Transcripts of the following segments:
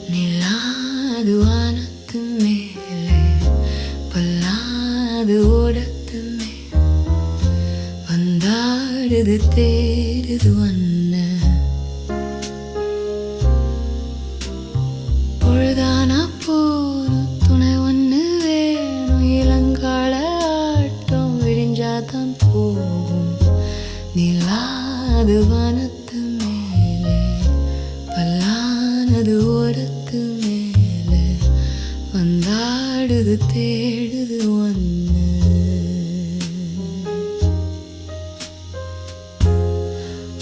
நிலாது வானத்து மேலே பல்லாது ஓடத்து மேல் வந்தாடுது தேடுது வண்ண பொழுதானா போரும் துணை ஒன்று வேணும் இளங்கால ஆட்டம் விரிஞ்சாதான் போகும் நிலாது வானத்து மேலே பல்லானது ஓடத்து மேலே வந்தாடுது தேடுது ஒன்று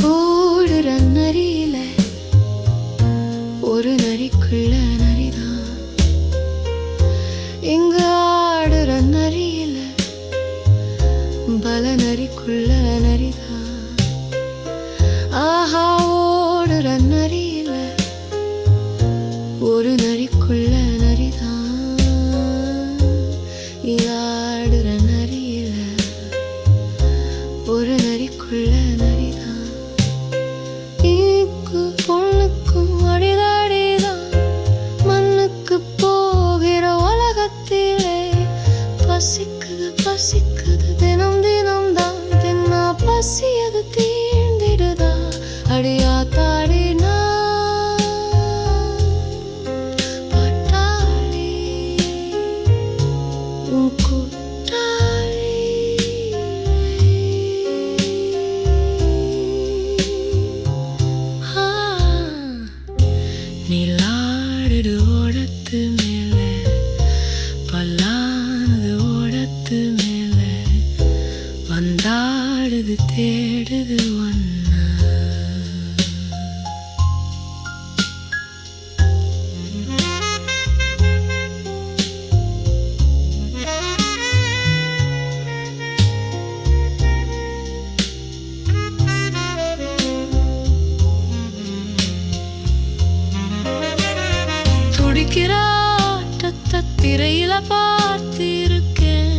ஓடுற நரியில ஒரு நரிக்குள்ள நரிதான் இங்க ஆடுற நரியில பல நரிக்குள்ள நரிதான் ஆஹா ஓடுற நரியில ஒரு நரிக்குள்ள நரிதான் ஆடுற நரியில ஒரு நரிக்குள்ள நரிதான் இங்கு பொண்ணுக்கும் அடிதாடிதான் மண்ணுக்கு போகிற உலகத்திலே பசிக்குது பசிக்குது தினம் தினம் தான் தின்னா பசியது தீர்ந்திடுதா அடியா தாடினா பட்டாளி உன் கூட்டாளி நிலாடுது ஓடத்து மேலே பல்லானது ஓடத்து மேலே வந்தாடுது தேடுது ஒன்ன துடிக்கிற ஆட்டத்தை திரையில பார்த்திருக்கேன்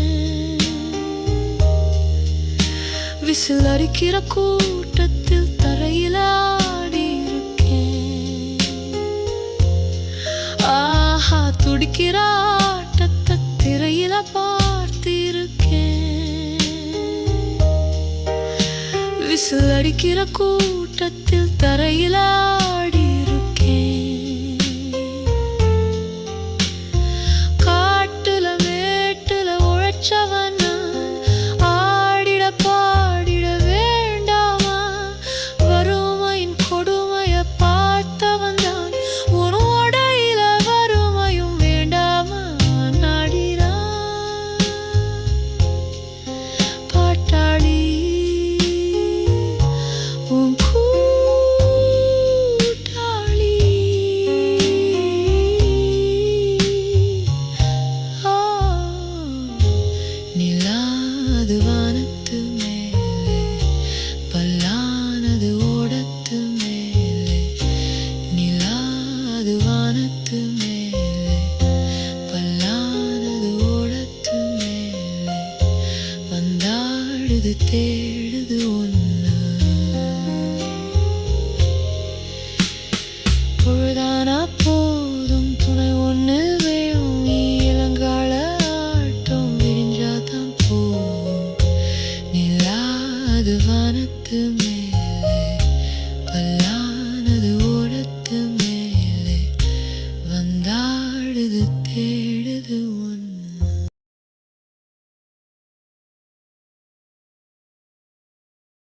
விசில் அடிக்கிற கூட்டத்தில் தரையில ஆடி இருக்கேன் ஆஹா துடிக்கிற ஆட்டத்தை திரையில பார்த்திருக்கேன் விசில் அடிக்கிற கூட்டத்தில் தரையில ஆடி இருக்கேன் காட்டுல மேட்டுல உழைச்சவன் ஆடிட பாடிட வேண்டாமா வறுமையின் கொடுமைய பார்த்தவன் தான் உன்னோட இல வறுமையும் வேண்டாமா நாடினான் பாட்டாளி உன் கூட்டாளி நிலாது வானத்து மேலே பல்லானது ஓடத்து மேலே நிலாது வானத்து மேலே பல்லானது ஓடத்து மேலே வந்தாடுது தேடுது ஒன்று பொழுதானா போதும் துணை ஒன்று